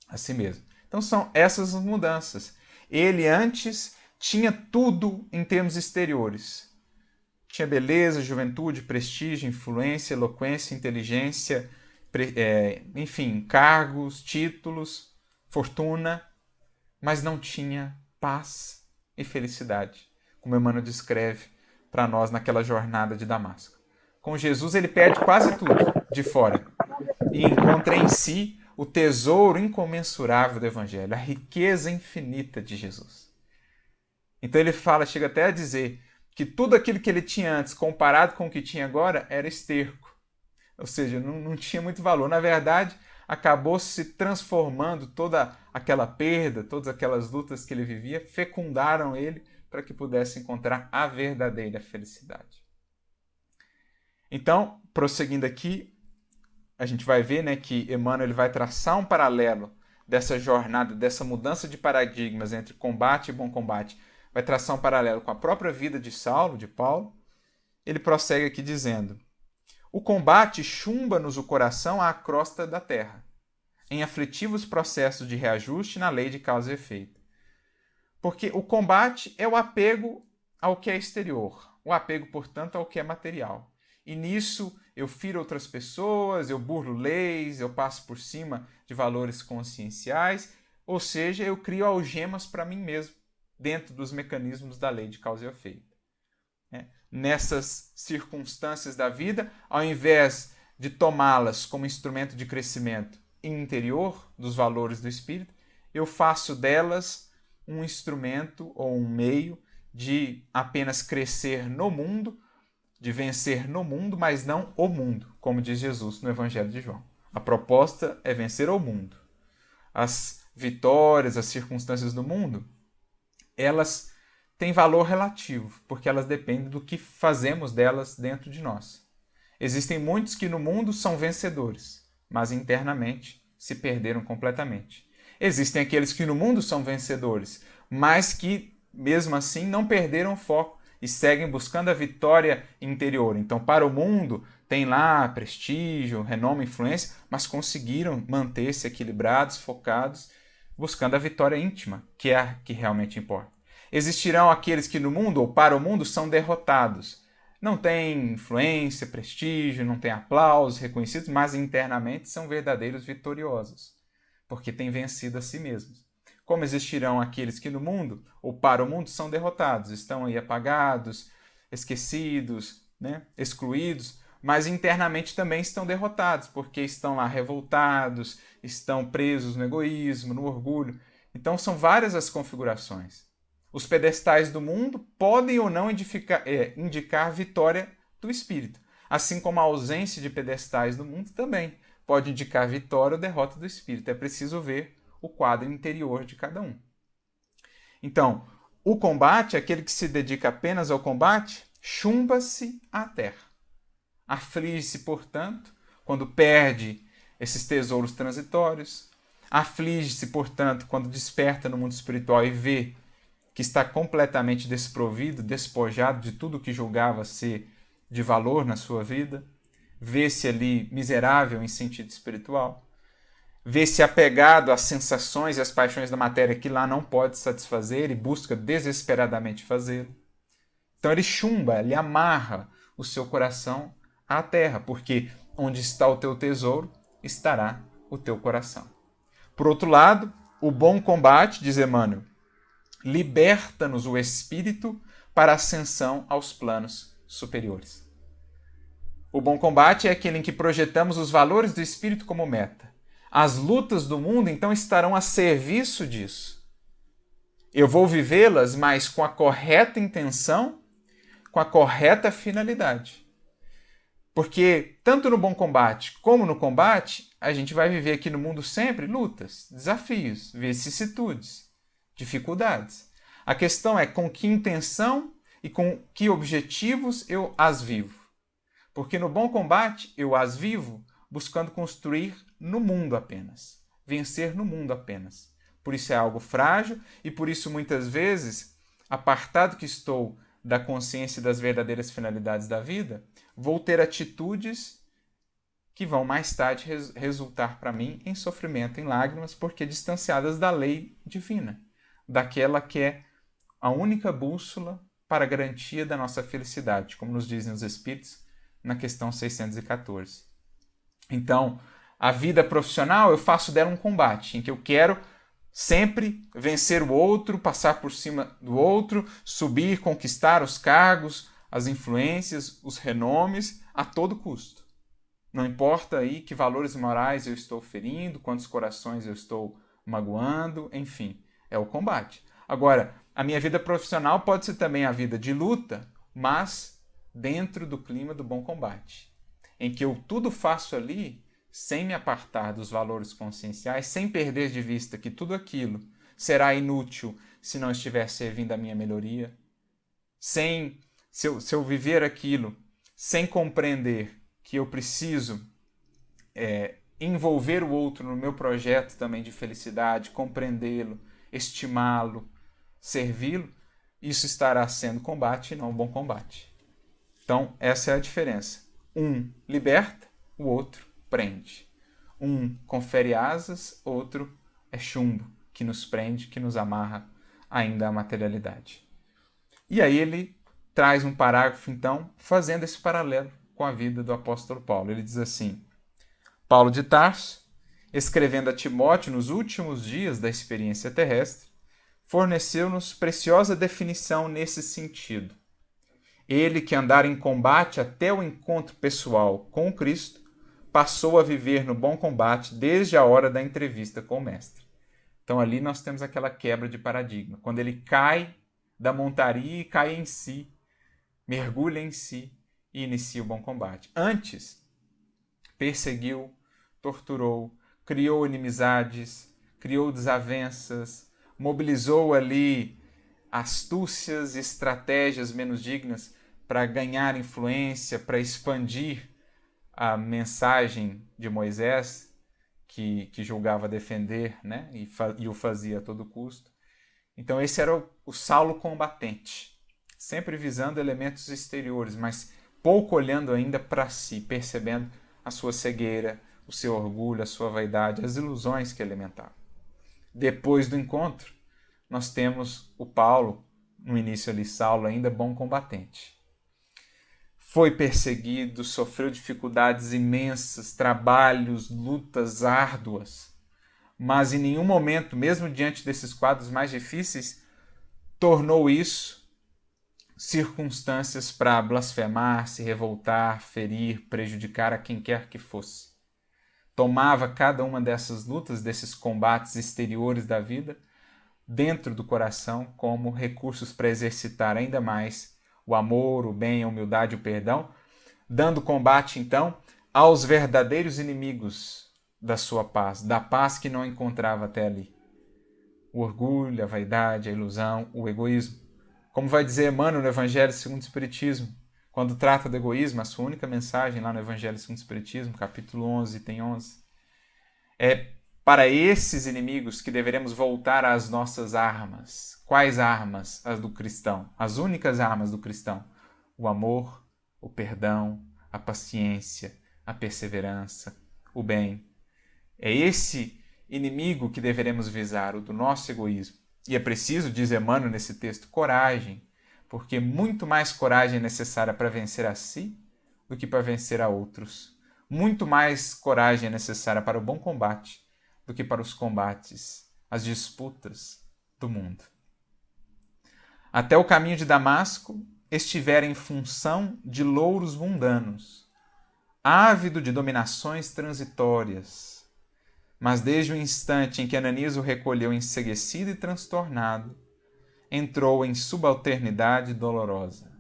a si mesmo. Então são essas as mudanças. Ele antes tinha tudo em termos exteriores. Tinha beleza, juventude, prestígio, influência, eloquência, inteligência, enfim, cargos, títulos, fortuna, mas não tinha paz e felicidade, como Emmanuel descreve para nós naquela jornada de Damasco. Com Jesus ele perde quase tudo de fora e encontra em si o tesouro incomensurável do Evangelho, a riqueza infinita de Jesus. Então ele fala, chega até a dizer que tudo aquilo que ele tinha antes, comparado com o que tinha agora, era esterco. Ou seja, não tinha muito valor. Na verdade, acabou se transformando toda aquela perda, todas aquelas lutas que ele vivia, fecundaram ele para que pudesse encontrar a verdadeira felicidade. Então, prosseguindo aqui, a gente vai ver, né, que Emmanuel ele vai traçar um paralelo dessa jornada, dessa mudança de paradigmas entre combate e bom combate, vai traçar um paralelo com a própria vida de Saulo, de Paulo. Ele prossegue aqui dizendo: o combate chumba-nos o coração à crosta da terra, em aflitivos processos de reajuste na lei de causa e efeito. Porque o combate é o apego ao que é exterior, o apego, portanto, ao que é material. E nisso eu firo outras pessoas, eu burlo leis, eu passo por cima de valores conscienciais, ou seja, eu crio algemas para mim mesmo, dentro dos mecanismos da lei de causa e efeito. Nessas circunstâncias da vida, ao invés de tomá-las como instrumento de crescimento interior dos valores do espírito, eu faço delas um instrumento ou um meio de apenas crescer no mundo, de vencer no mundo, mas não o mundo, como diz Jesus no Evangelho de João. A proposta é vencer o mundo. As vitórias, as circunstâncias do mundo, elas têm valor relativo, porque elas dependem do que fazemos delas dentro de nós. Existem muitos que no mundo são vencedores, mas internamente se perderam completamente. Existem aqueles que no mundo são vencedores, mas que, mesmo assim, não perderam o foco e seguem buscando a vitória interior. Então, para o mundo, tem lá prestígio, renome, influência, mas conseguiram manter-se equilibrados, focados, buscando a vitória íntima, que é a que realmente importa. Existirão aqueles que no mundo, ou para o mundo, são derrotados. Não têm influência, prestígio, não têm aplausos reconhecidos, mas internamente são verdadeiros vitoriosos, porque têm vencido a si mesmos. Como existirão aqueles que no mundo, ou para o mundo, são derrotados, estão aí apagados, esquecidos, excluídos, mas internamente também estão derrotados, porque estão lá revoltados, estão presos no egoísmo, no orgulho. Então são várias as configurações. Os pedestais do mundo podem ou não indicar a vitória do espírito, assim como a ausência de pedestais do mundo também pode indicar a vitória ou derrota do espírito. É preciso ver o quadro interior de cada um. Então, o combate, aquele que se dedica apenas ao combate, chumba-se à terra. Aflige-se, portanto, quando perde esses tesouros transitórios. Aflige-se, portanto, quando desperta no mundo espiritual e vê que está completamente desprovido, despojado de tudo que julgava ser de valor na sua vida. Vê-se ali miserável em sentido espiritual. Vê-se apegado às sensações e às paixões da matéria que lá não pode satisfazer e busca desesperadamente fazê-lo. Então ele chumba, ele amarra o seu coração à terra, porque onde está o teu tesouro, estará o teu coração. Por outro lado, o bom combate, diz Emmanuel, liberta-nos o espírito para a ascensão aos planos superiores. O bom combate é aquele em que projetamos os valores do espírito como meta. As lutas do mundo, então, estarão a serviço disso. Eu vou vivê-las, mas com a correta intenção, com a correta finalidade. Porque, tanto no bom combate como no combate, a gente vai viver aqui no mundo sempre lutas, desafios, vicissitudes, dificuldades. A questão é com que intenção e com que objetivos eu as vivo. Porque no bom combate eu as vivo buscando construir no mundo apenas, vencer no mundo apenas. Por isso é algo frágil e por isso muitas vezes, apartado que estou da consciência das verdadeiras finalidades da vida, vou ter atitudes que vão mais tarde resultar para mim em sofrimento, em lágrimas, porque distanciadas da lei divina, daquela que é a única bússola para a garantia da nossa felicidade, como nos dizem os Espíritos na questão 614. Então, a vida profissional, eu faço dela um combate, em que eu quero sempre vencer o outro, passar por cima do outro, subir, conquistar os cargos, as influências, os renomes, a todo custo. Não importa aí que valores morais eu estou ferindo, quantos corações eu estou magoando, enfim, é o combate. Agora, a minha vida profissional pode ser também a vida de luta, mas dentro do clima do bom combate, em que eu tudo faço ali sem me apartar dos valores conscienciais, sem perder de vista que tudo aquilo será inútil se não estiver servindo a minha melhoria, se eu viver aquilo sem compreender que eu preciso envolver o outro no meu projeto também de felicidade, compreendê-lo, estimá-lo, servi-lo, isso estará sendo combate e não um bom combate. Então, essa é a diferença. Um liberta, o outro prende. Um confere asas, outro é chumbo, que nos prende, que nos amarra ainda à materialidade. E aí ele traz um parágrafo, então, fazendo esse paralelo com a vida do apóstolo Paulo. Ele diz assim: Paulo de Tarso, escrevendo a Timóteo nos últimos dias da experiência terrestre, forneceu-nos preciosa definição nesse sentido. Ele que andara em combate até o encontro pessoal com Cristo, passou a viver no bom combate desde a hora da entrevista com o Mestre. Então ali nós temos aquela quebra de paradigma. Quando ele cai da montaria e cai em si, mergulha em si e inicia o bom combate. Antes, perseguiu, torturou, criou inimizades, criou desavenças, mobilizou ali astúcias e estratégias menos dignas para ganhar influência, para expandir a mensagem de Moisés, que julgava defender, né? E o fazia a todo custo. Então esse era o Saulo combatente, sempre visando elementos exteriores, mas pouco olhando ainda para si, percebendo a sua cegueira, o seu orgulho, a sua vaidade, as ilusões que alimentava. Depois do encontro, nós temos o Paulo, no início ali, Saulo, ainda bom combatente. Foi perseguido, sofreu dificuldades imensas, trabalhos, lutas árduas, mas em nenhum momento, mesmo diante desses quadros mais difíceis, tornou isso circunstâncias para blasfemar, se revoltar, ferir, prejudicar a quem quer que fosse. Tomava cada uma dessas lutas, desses combates exteriores da vida, dentro do coração como recursos para exercitar ainda mais o amor, o bem, a humildade e o perdão, dando combate, então, aos verdadeiros inimigos da sua paz, da paz que não encontrava até ali. O orgulho, a vaidade, a ilusão, o egoísmo. Como vai dizer Emmanuel no Evangelho segundo o Espiritismo, quando trata do egoísmo, a sua única mensagem lá no Evangelho segundo o Espiritismo, capítulo 11, tem 11, é para esses inimigos que deveremos voltar às nossas armas. Quais armas? As do cristão. As únicas armas do cristão. O amor, o perdão, a paciência, a perseverança, o bem. É esse inimigo que deveremos visar, o do nosso egoísmo. E é preciso, diz Emmanuel nesse texto, coragem, porque muito mais coragem é necessária para vencer a si do que para vencer a outros. Muito mais coragem é necessária para o bom combate do que para os combates, as disputas do mundo. Até o caminho de Damasco estivera em função de louros mundanos, ávido de dominações transitórias. Mas desde o instante em que Ananias o recolheu enseguecido e transtornado, entrou em subalternidade dolorosa.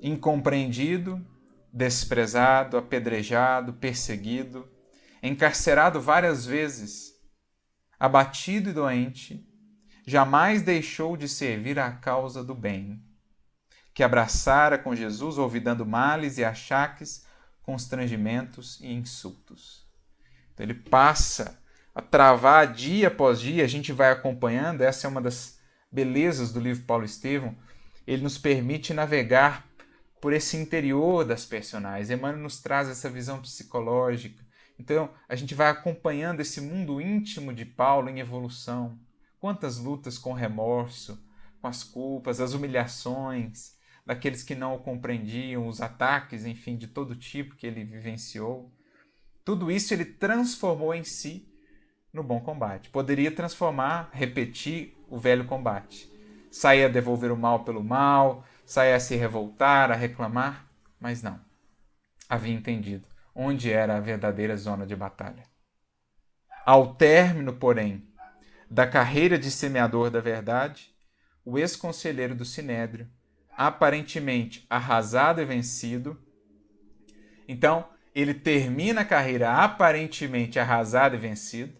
Incompreendido, desprezado, apedrejado, perseguido, encarcerado várias vezes, abatido e doente, jamais deixou de servir à causa do bem, que abraçara com Jesus, olvidando males e achaques, constrangimentos e insultos. Então, ele passa a travar dia após dia, a gente vai acompanhando, essa é uma das belezas do livro Paulo Estevão, ele nos permite navegar por esse interior das personagens. Emmanuel nos traz essa visão psicológica. Então, a gente vai acompanhando esse mundo íntimo de Paulo em evolução. Quantas lutas com remorso, com as culpas, as humilhações, daqueles que não o compreendiam, os ataques, enfim, de todo tipo que ele vivenciou. Tudo isso ele transformou em si no bom combate. Poderia transformar, repetir o velho combate. Sair a devolver o mal pelo mal, sair a se revoltar, a reclamar, mas não. Havia entendido onde era a verdadeira zona de batalha. Ao término, porém, da carreira de semeador da verdade, o ex-conselheiro do Sinédrio, aparentemente arrasado e vencido, então ele termina a carreira aparentemente arrasado e vencido,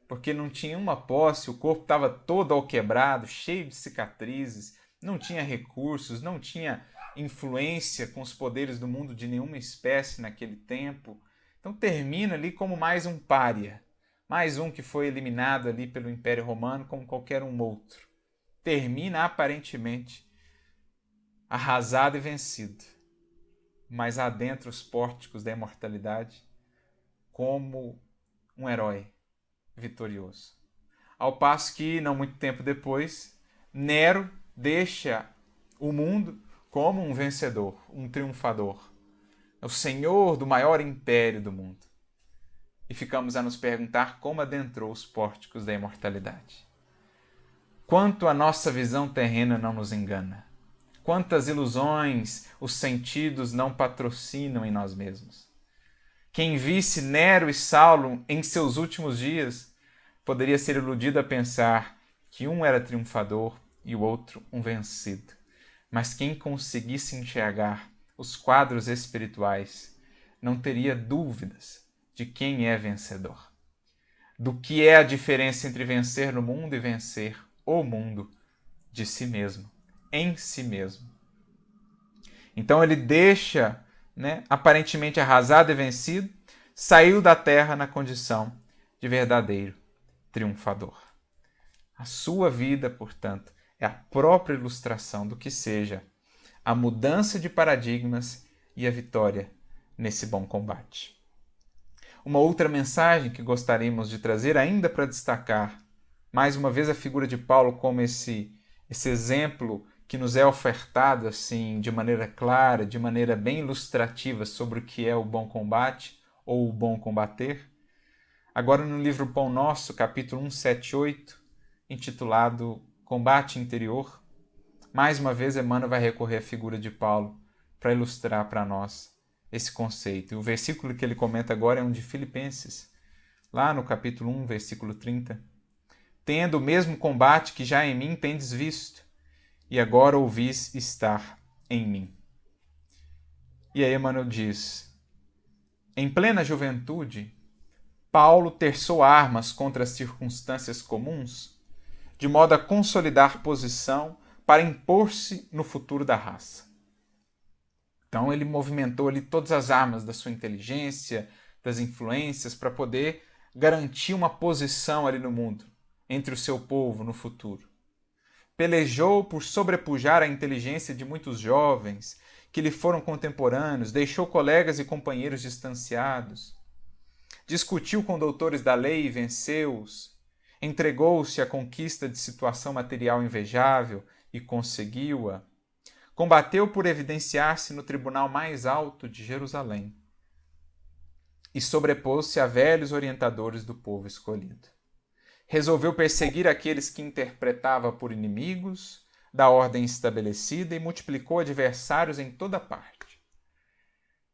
porque não tinha uma posse, o corpo estava todo alquebrado, cheio de cicatrizes, não tinha recursos, não tinha influência com os poderes do mundo de nenhuma espécie naquele tempo. Então termina ali como mais um pária, mais um que foi eliminado ali pelo Império Romano como qualquer um outro. Termina aparentemente arrasado e vencido, mas adentra os pórticos da imortalidade como um herói vitorioso. Ao passo que, não muito tempo depois, Nero deixa o mundo como um vencedor, um triunfador, o senhor do maior império do mundo. E ficamos a nos perguntar como adentrou os pórticos da imortalidade. Quanto a nossa visão terrena não nos engana. Quantas ilusões os sentidos não patrocinam em nós mesmos. Quem visse Nero e Saulo em seus últimos dias poderia ser iludido a pensar que um era triunfador e o outro um vencido. Mas quem conseguisse enxergar os quadros espirituais não teria dúvidas de quem é vencedor. Do que é a diferença entre vencer no mundo e vencer o mundo de si mesmo, em si mesmo. Então ele deixa, aparentemente arrasado e vencido, saiu da terra na condição de verdadeiro triunfador. A sua vida, portanto, é a própria ilustração do que seja a mudança de paradigmas e a vitória nesse bom combate. Uma outra mensagem que gostaríamos de trazer, ainda para destacar, mais uma vez a figura de Paulo como esse exemplo que nos é ofertado assim de maneira clara, de maneira bem ilustrativa sobre o que é o bom combate ou o bom combater. Agora no livro Pão Nosso, capítulo 178, intitulado Combate Interior, mais uma vez Emmanuel vai recorrer à figura de Paulo para ilustrar para nós esse conceito. E o versículo que ele comenta agora é um de Filipenses, lá no capítulo 1, versículo 30. Tendo o mesmo combate que já em mim tendes visto, e agora ouvis estar em mim. E aí Emmanuel diz, em plena juventude, Paulo terçou armas contra as circunstâncias comuns, de modo a consolidar posição para impor-se no futuro da raça. Então ele movimentou ali todas as armas da sua inteligência, das influências, para poder garantir uma posição ali no mundo, entre o seu povo no futuro. Pelejou por sobrepujar a inteligência de muitos jovens que lhe foram contemporâneos, deixou colegas e companheiros distanciados. Discutiu com doutores da lei e venceu-os. Entregou-se à conquista de situação material invejável e conseguiu-a. Combateu por evidenciar-se no tribunal mais alto de Jerusalém. E sobrepôs-se a velhos orientadores do povo escolhido. Resolveu perseguir aqueles que interpretava por inimigos da ordem estabelecida e multiplicou adversários em toda parte.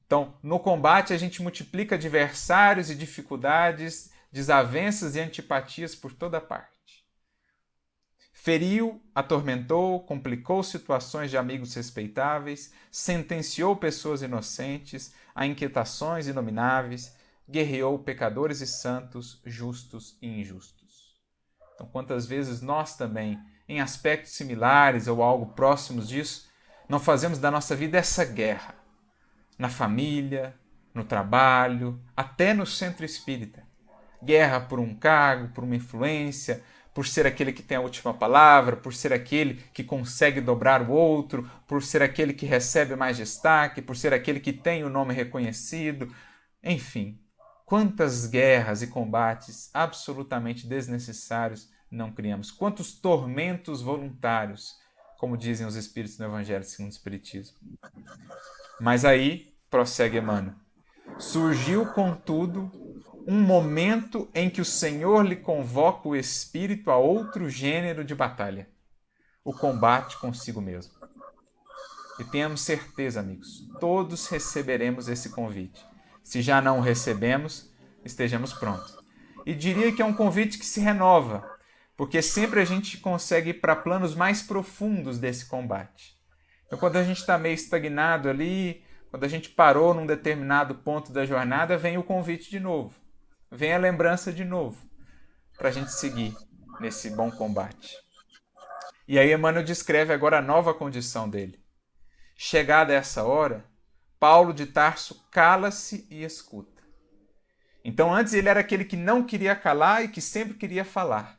Então, no combate a gente multiplica adversários e dificuldades, desavenças e antipatias por toda parte. Feriu, atormentou, complicou situações de amigos respeitáveis, sentenciou pessoas inocentes a inquietações inomináveis, guerreou pecadores e santos, justos e injustos. Então, quantas vezes nós também, em aspectos similares ou algo próximos disso, não fazemos da nossa vida essa guerra, na família, no trabalho, até no centro espírita. guerra por um cargo, por uma influência, por ser aquele que tem a última palavra, por ser aquele que consegue dobrar o outro, por ser aquele que recebe mais destaque, por ser aquele que tem o nome reconhecido. Enfim, quantas guerras e combates absolutamente desnecessários não criamos? Quantos tormentos voluntários, como dizem os Espíritos no Evangelho segundo o Espiritismo. Mas aí, prossegue Emmanuel, surgiu, contudo, um momento em que o Senhor lhe convoca o espírito a outro gênero de batalha, o combate consigo mesmo. E tenhamos certeza, amigos, todos receberemos esse convite. Se já não o recebemos, estejamos prontos. E diria que é um convite que se renova, porque sempre a gente consegue ir para planos mais profundos desse combate. Então, quando a gente está meio estagnado ali, quando a gente parou num determinado ponto da jornada, vem o convite de novo. Vem a lembrança de novo, para a gente seguir nesse bom combate. E aí Emmanuel descreve agora a nova condição dele. Chegada essa hora, Paulo de Tarso cala-se e escuta. Então antes ele era aquele que não queria calar e que sempre queria falar.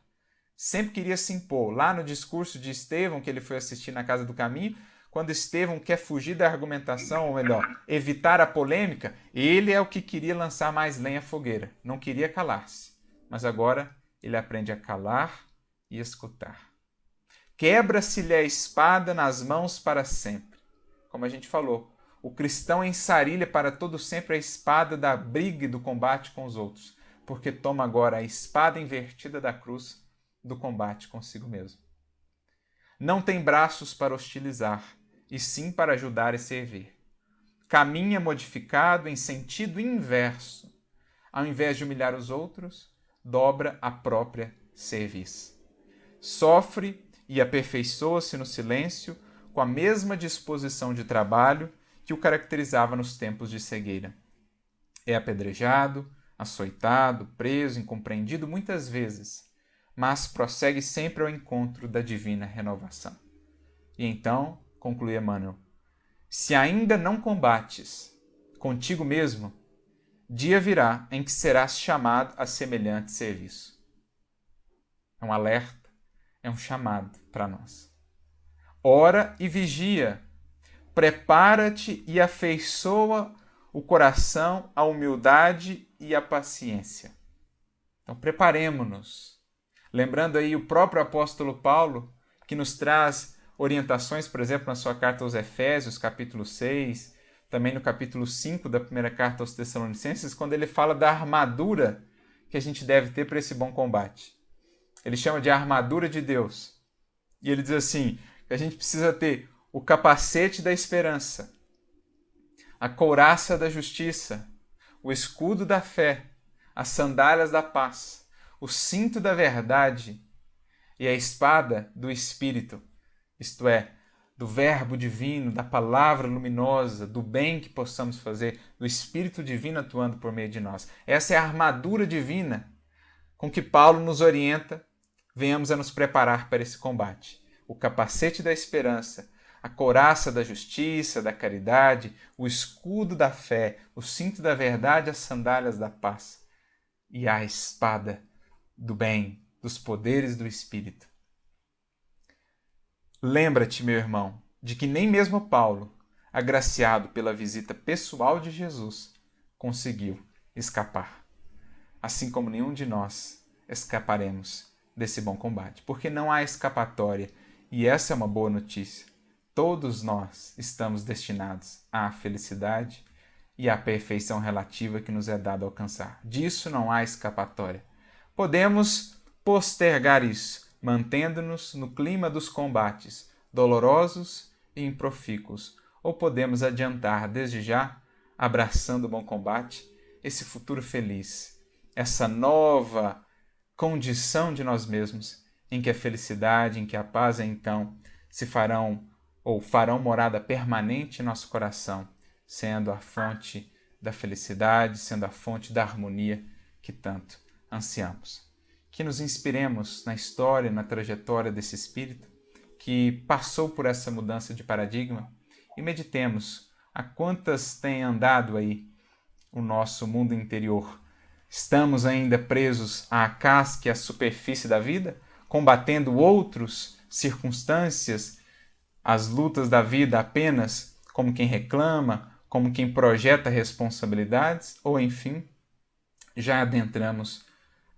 Sempre queria se impor. Lá no discurso de Estevão, que ele foi assistir na Casa do Caminho, quando Estevão quer fugir da argumentação, ou melhor, evitar a polêmica, ele é o que queria lançar mais lenha à fogueira. Não queria calar-se. Mas agora ele aprende a calar e escutar. Quebra-se-lhe a espada nas mãos para sempre. Como a gente falou, o cristão ensarilha para todo sempre a espada da briga e do combate com os outros, porque toma agora a espada invertida da cruz do combate consigo mesmo. Não tem braços para hostilizar, e sim para ajudar e servir. Caminha modificado em sentido inverso. Ao invés de humilhar os outros, dobra a própria cerviz. Sofre e aperfeiçoa-se no silêncio com a mesma disposição de trabalho que o caracterizava nos tempos de cegueira. É apedrejado, açoitado, preso, incompreendido muitas vezes, mas prossegue sempre ao encontro da divina renovação. E então, conclui Emmanuel, se ainda não combates contigo mesmo, dia virá em que serás chamado a semelhante serviço. É um alerta, é um chamado para nós. Ora e vigia, prepara-te e afeiçoa o coração à humildade e à paciência. Então, preparemo-nos. Lembrando aí o próprio apóstolo Paulo, que nos traz orientações, por exemplo, na sua carta aos Efésios, capítulo 6, também no capítulo 5 da primeira carta aos Tessalonicenses, quando ele fala da armadura que a gente deve ter para esse bom combate. Ele chama de armadura de Deus. E ele diz assim, que a gente precisa ter o capacete da esperança, a couraça da justiça, o escudo da fé, as sandálias da paz, o cinto da verdade e a espada do Espírito, isto é, do Verbo divino, da palavra luminosa, do bem que possamos fazer, do Espírito divino atuando por meio de nós. Essa é a armadura divina com que Paulo nos orienta, venhamos a nos preparar para esse combate. O capacete da esperança, a couraça da justiça, da caridade, o escudo da fé, o cinto da verdade, as sandálias da paz e a espada do bem, dos poderes do Espírito. Lembra-te, meu irmão, de que nem mesmo Paulo, agraciado pela visita pessoal de Jesus, conseguiu escapar. Assim como nenhum de nós escaparemos desse bom combate, porque não há escapatória, e essa é uma boa notícia. Todos nós estamos destinados à felicidade e à perfeição relativa que nos é dado alcançar. Disso não há escapatória. Podemos postergar isso, mantendo-nos no clima dos combates, dolorosos e improfícuos, ou podemos adiantar desde já, abraçando o bom combate, esse futuro feliz, essa nova condição de nós mesmos, em que a felicidade, em que a paz, então, se farão ou farão morada permanente em nosso coração, sendo a fonte da felicidade, sendo a fonte da harmonia que tanto ansiamos. Que nos inspiremos na história, na trajetória desse espírito que passou por essa mudança de paradigma e meditemos a quantas tem andado aí o nosso mundo interior, Estamos ainda presos à casca e à superfície da vida, combatendo outras circunstâncias, as lutas da vida apenas como quem reclama, como quem projeta responsabilidades, ou enfim, já adentramos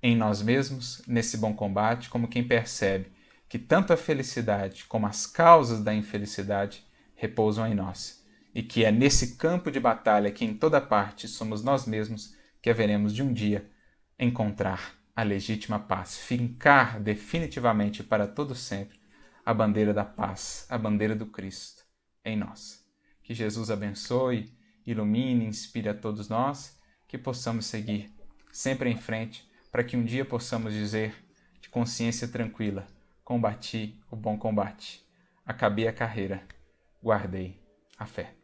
em nós mesmos nesse bom combate, como quem percebe que tanto a felicidade como as causas da infelicidade repousam em nós, e que é nesse campo de batalha que em toda parte somos nós mesmos que haveremos de um dia encontrar a legítima paz, fincar definitivamente para todo sempre a bandeira da paz, a bandeira do Cristo em nós. Que Jesus abençoe, ilumine, inspire a todos nós, que possamos seguir sempre em frente, para que um dia possamos dizer de consciência tranquila: combati o bom combate, acabei a carreira, guardei a fé.